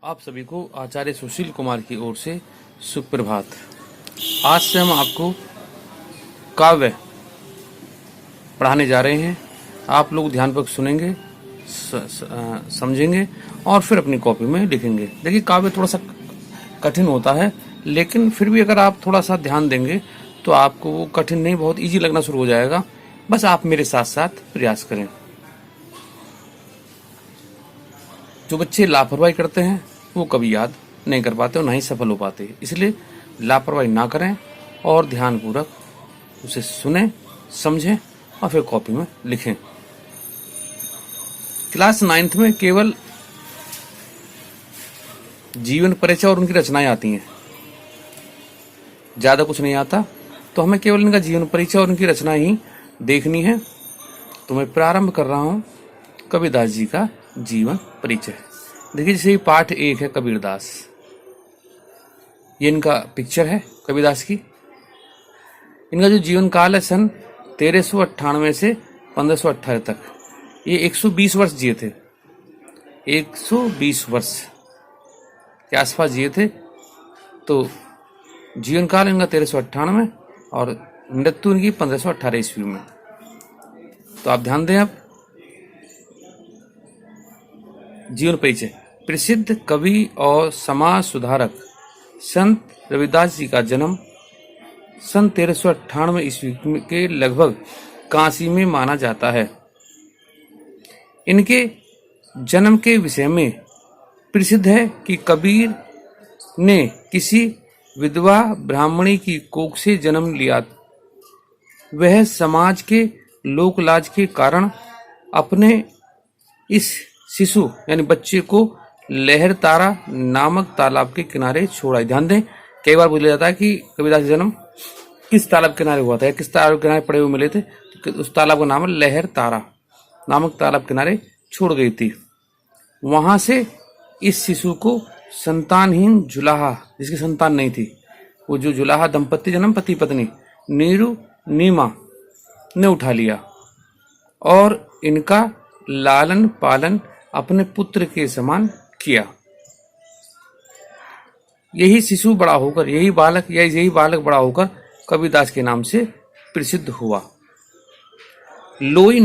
आप सभी को आचार्य सुशील कुमार की ओर से सुप्रभात। आज से हम आपको काव्य पढ़ाने जा रहे हैं। आप लोग ध्यानपूर्वक सुनेंगे, समझेंगे और फिर अपनी कॉपी में लिखेंगे। देखिए, काव्य थोड़ा सा कठिन होता है, लेकिन फिर भी अगर आप थोड़ा सा ध्यान देंगे तो आपको वो कठिन नहीं, बहुत इजी लगना शुरू हो जाएगा। बस आप मेरे साथ साथ प्रयास करें। जो बच्चे लापरवाही करते हैं वो कभी याद नहीं कर पाते और ना ही सफल हो पाते, इसलिए लापरवाही ना करें और ध्यानपूर्वक उसे सुने, समझें और फिर कॉपी में लिखें। क्लास 9th में केवल जीवन परिचय और उनकी रचनाएं आती हैं, ज्यादा कुछ नहीं आता, तो हमें केवल इनका जीवन परिचय और उनकी रचना ही देखनी है। तो मैं प्रारंभ कर रहा हूं कबीरदास जी का जीवन परिचय। देखिए, जैसे पाठ 1 है कबीरदास, ये इनका पिक्चर है कबीरदास की। इनका जो जीवन काल है सन 1398 से 1518 तक, ये 120 वर्ष जिए थे। 120 वर्ष के आसपास जिए थे। तो जीवन काल इनका 1398 और मृत्यु इनकी 1518 ईस्वी में। तो आप ध्यान दें। अब जीवन परिचय। प्रसिद्ध कवि और समाज सुधारक संत रविदास जी का जन्म सन 1398 ईस्वी के लगभग काशी में माना जाता है। इनके जन्म के विषय में प्रसिद्ध है कि कबीर ने किसी विधवा ब्राह्मणी की कोख से जन्म लिया। वह समाज के लोकलाज के कारण अपने इस शिशु यानी बच्चे को लहरतारा नामक तालाब के किनारे छोड़ा। ध्यान दें, कई बार बोला जाता है कि कबीरदास का जन्म किस तालाब के किनारे हुआ था, किस तालाब के किनारे पड़े हुए मिले थे, तो उस तालाब का नाम है लहरतारा नामक तालाब किनारे छोड़ गई थी। वहां से इस शिशु को संतानहीन जुलाहा, जिसकी संतान नहीं थी, वो जो जुलाहा दंपत्ति जन्म पति पत्नी नीरू नीमा ने उठा लिया और इनका लालन पालन अपने पुत्र के समान किया। यही शिशु बड़ा होकर, यही बालक बड़ा होकर कबीरदास के नाम से प्रसिद्ध हुआ। लोई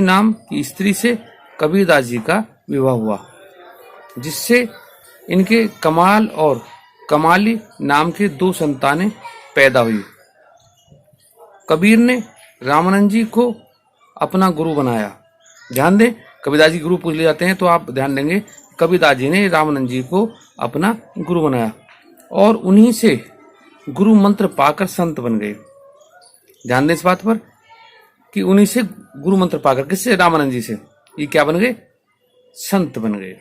नाम की स्त्री से कबीरदास जी का विवाह हुआ, जिससे इनके कमाल और कमाली नाम के 2 संतानें पैदा हुई। कबीर ने रामानंद जी को अपना गुरु बनाया। ध्यान दें, कबीरदास जी गुरु पूछ ले जाते हैं तो आप ध्यान देंगे, कबीरदास जी ने रामानंद जी को अपना गुरु बनाया और उन्हीं से गुरु मंत्र पाकर संत बन गए। ध्यान दें इस बात पर कि उन्हीं से गुरु मंत्र पाकर, किससे? रामानंद जी से, ये क्या बन गए? संत बन गए।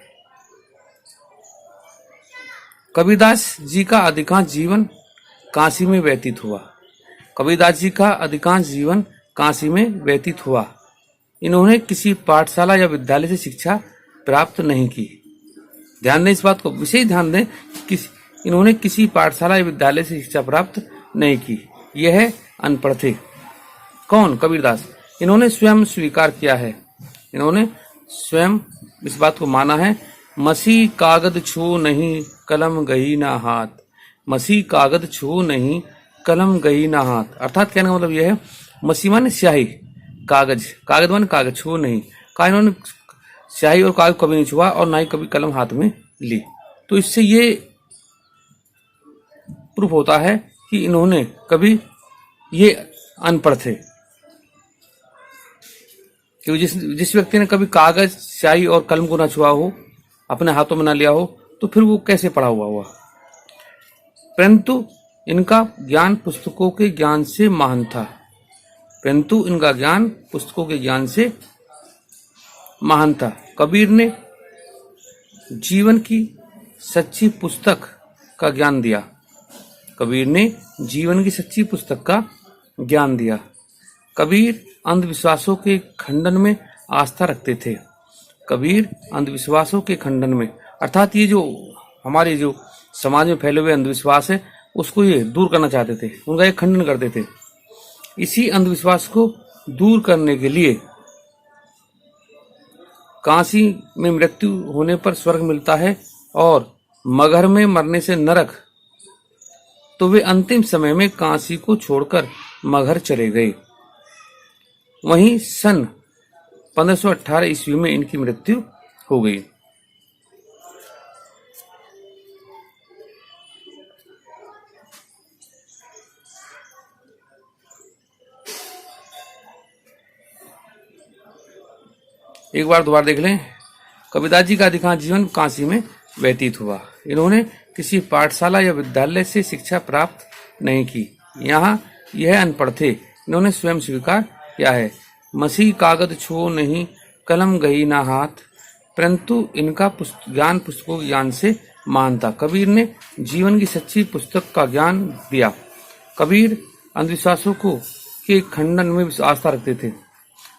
कबीरदास जी का अधिकांश जीवन काशी में व्यतीत हुआ। कबीरदास जी का अधिकांश जीवन काशी में व्यतीत हुआ। इन्होंने किसी पाठशाला या विद्यालय से शिक्षा प्राप्त नहीं की। ध्यान दें इस बात को, विशेष ध्यान दें कि इन्होंने किसी पाठशाला या विद्यालय से शिक्षा प्राप्त नहीं की। यह अनपढ़ थे। कौन? कबीरदास। इन्होंने स्वयं स्वीकार किया है, इन्होंने स्वयं इस बात को माना है, मसी कागद छू नहीं कलम गई ना हाथ। मसी कागद छू नहीं कलम गई ना हाथ। अर्थात कहने का मतलब यह है, मसी माने स्याही, कागज माने कागज, छू नहीं कहा। इन्होंने स्याही और कागज कभी नहीं छुआ और ना ही कभी कलम हाथ में ली। तो इससे ये प्रूफ होता है कि इन्होंने कभी, ये अनपढ़ थे। कि जिस व्यक्ति ने कभी कागज, स्याही और कलम को ना छुआ हो, अपने हाथों में ना लिया हो, तो फिर वो कैसे पढ़ा हुआ। परंतु इनका ज्ञान पुस्तकों के ज्ञान से महान था। परंतु इनका ज्ञान पुस्तकों के ज्ञान से महान था। कबीर ने जीवन की सच्ची पुस्तक का ज्ञान दिया। कबीर ने जीवन की सच्ची पुस्तक का ज्ञान दिया। कबीर अंधविश्वासों के खंडन में आस्था रखते थे। कबीर अंधविश्वासों के खंडन में, अर्थात ये जो हमारे जो समाज में फैले हुए अंधविश्वास है, उसको ये दूर करना चाहते थे, उनका ये खंडन करते थे। इसी अंधविश्वास को दूर करने के लिए काशी में मृत्यु होने पर स्वर्ग मिलता है और मगहर में मरने से नरक, तो वे अंतिम समय में काशी को छोड़कर मगहर चले गए। वहीं सन 1518 ईस्वी में इनकी मृत्यु हो गई। एक बार दोबारा देख लें। कबीरदास जी का अधिकांश जीवन काशी में व्यतीत हुआ। इन्होंने किसी पाठशाला या विद्यालय से शिक्षा प्राप्त नहीं की। यहाँ यह अनपढ़ थे। इन्होंने स्वयं स्वीकार किया है, मसीह कागज छुओ नहीं, कलम गई ना हाथ, परंतु इनका ज्ञान पुस्तकों के ज्ञान से महान था। कबीर ने जीवन की सच्ची पुस्तक का ज्ञान दिया। कबीर अंधविश्वासों के खंडन में आस्था रखते थे।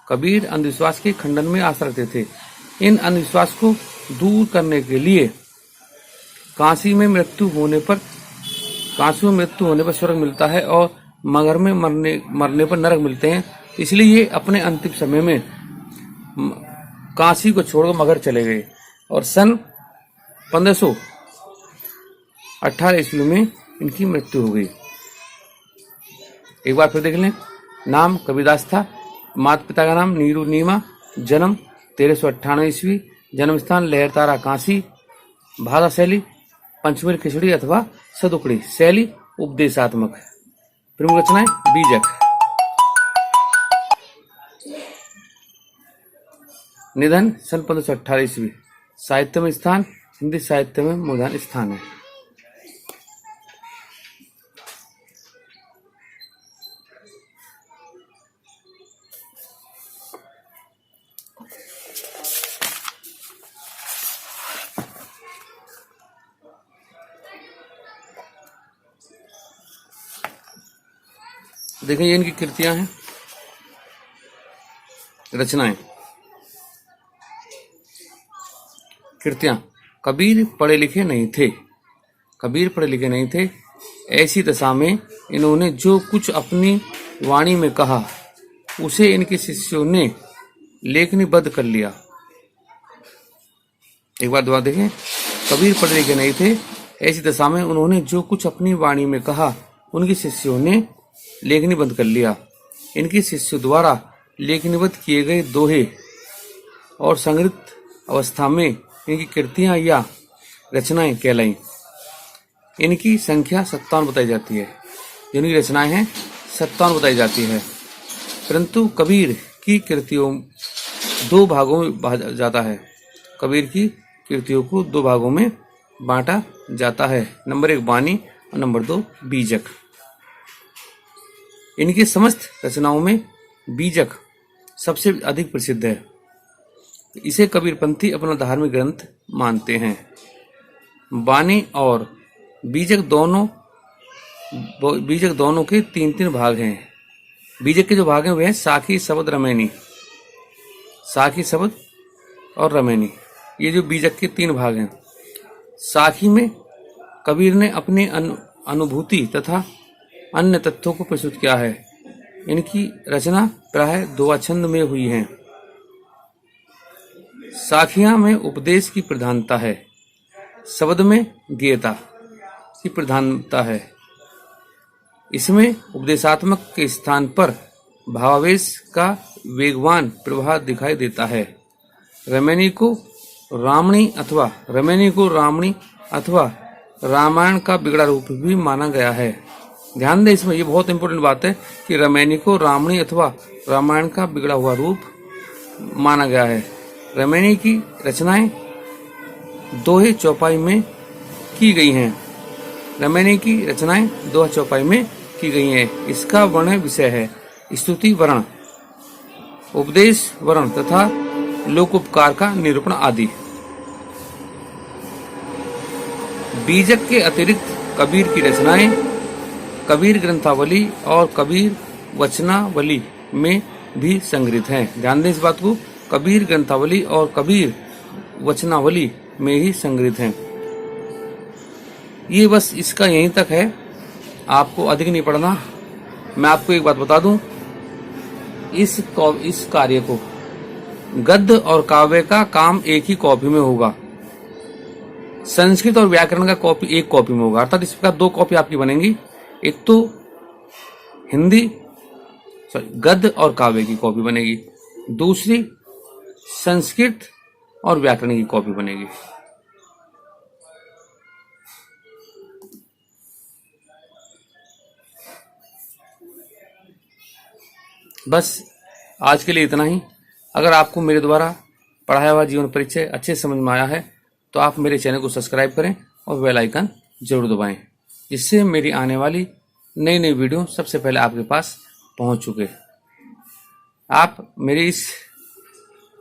कबीर अंधविश्वास के खंडन में आस्था रखते थे। इन अंधविश्वास को दूर करने के लिए काशी में मृत्यु होने पर स्वर्ग मिलता है और मगहर में मरने पर नरक मिलते हैं। इसलिए ये अपने अंतिम समय में काशी को छोड़कर मगहर चले गए और सन 1518 ईस्वी में इनकी मृत्यु हो गई। एक बार फिर देख लें। नाम कबीरदास था। माता पिता का नाम नीरू नीमा। जन्म 1398 ईस्वी। जन्म स्थान लहरतारा काशी। भाषा शैली पंचमील खिचड़ी अथवा सदुकड़ी। शैली उपदेशात्मक। प्रमुख रचनाएं बीजक। निधन सन 1518 ईस्वी। साहित्य में स्थान हिंदी साहित्य में मूलधन स्थान है। देखें, ये इनकी कृतियां हैं, रचनाएं। कृतियां। कबीर पढ़े लिखे नहीं थे। कबीर पढ़े लिखे नहीं थे। ऐसी दशा में इन्होंने जो कुछ अपनी वाणी में कहा उसे इनके शिष्यों ने लेखनीबद्ध कर लिया। एक बार दोबारा देखें। कबीर पढ़े लिखे नहीं थे। ऐसी दशा में उन्होंने जो कुछ अपनी वाणी में कहा उनके शिष्यों ने लेखनीबद्ध कर लिया। इनके शिष्यों द्वारा लेखनीबद्ध किए गए दोहे और संग्रहित अवस्था में इनकी कृतियां या रचनाएं कहलाई। इनकी संख्या 57 बताई जाती है। जिनकी रचनाएं हैं 57 बताई जाती है। परंतु कबीर की कृतियों दो भागों में बांटा जाता है। कबीर की कृतियों को दो भागों में बांटा जाता है। नंबर 1 वाणी और नंबर 2 बीजक। इनकी समस्त रचनाओं में बीजक सबसे अधिक प्रसिद्ध है। इसे कबीरपंथी अपना धार्मिक ग्रंथ मानते हैं। वाणी और बीजक दोनों के 3-3 भाग हैं। बीजक के जो भाग हैं वे हैं साखी, शब्द, रमैनी। साखी, शब्द और रमैनी, ये जो बीजक के 3 भाग हैं। साखी में कबीर ने अपनी अनुभूति तथा अन्य तथ्यों को प्रस्तुत किया है। इनकी रचना प्राय 2 छंद में हुई है। साखियां में उपदेश की प्रधानता है। शब्द में गेयता की प्रधानता है। इसमें उपदेशात्मक के स्थान पर भावावेश का वेगवान प्रभाव दिखाई देता है। रमैनी को रामणी अथवा रामायण का बिगड़ा रूप भी माना गया है। ध्यान दें, इसमें ये बहुत इंपॉर्टेंट बात है कि रमैनी को रामणी अथवा रामायण का बिगड़ा हुआ रूप माना गया है। रमैनी की रचनाएं दोहे चौपाई में की गई हैं। रमैनी की रचनाएं दोहा चौपाई में की गई हैं। इसका वर्ण विषय है स्तुति वर्ण, उपदेश वर्ण तथा लोकोपकार का निरूपण आदि। बीजक के अतिरिक्त कबीर की रचनाएं कबीर ग्रंथावली और कबीर वचनावली में भी संग्रहित हैं। ध्यान दें इस बात को, कबीर ग्रंथावली और कबीर वचनावली में ही संग्रहित हैं। ये बस इसका यहीं तक है, आपको अधिक नहीं पढ़ना। मैं आपको एक बात बता दूं, इस कार्य को गद्य और काव्य का काम एक ही कॉपी में होगा। संस्कृत और व्याकरण का कॉपी एक कॉपी में होगा, अर्थात इस प्रकार दो कॉपी आपकी बनेंगी। एक तो हिंदी गद्य और काव्य की कॉपी बनेगी, दूसरी संस्कृत और व्याकरण की कॉपी बनेगी। बस आज के लिए इतना ही। अगर आपको मेरे द्वारा पढ़ाया हुआ जीवन परिचय अच्छे समझ में आया है तो आप मेरे चैनल को सब्सक्राइब करें और बेल आइकन जरूर दबाएं, जिससे मेरी आने वाली नई नई वीडियो सबसे पहले आपके पास पहुंच चुके। आप मेरे इस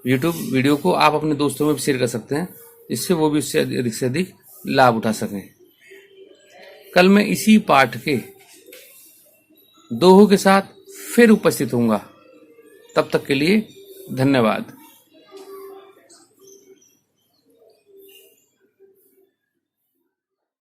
YouTube वीडियो को आप अपने दोस्तों में भी शेयर कर सकते हैं, जिससे वो भी उससे अधिक से अधिक लाभ उठा सकें। कल मैं इसी पाठ के दोहों के साथ फिर उपस्थित होऊंगा। तब तक के लिए धन्यवाद।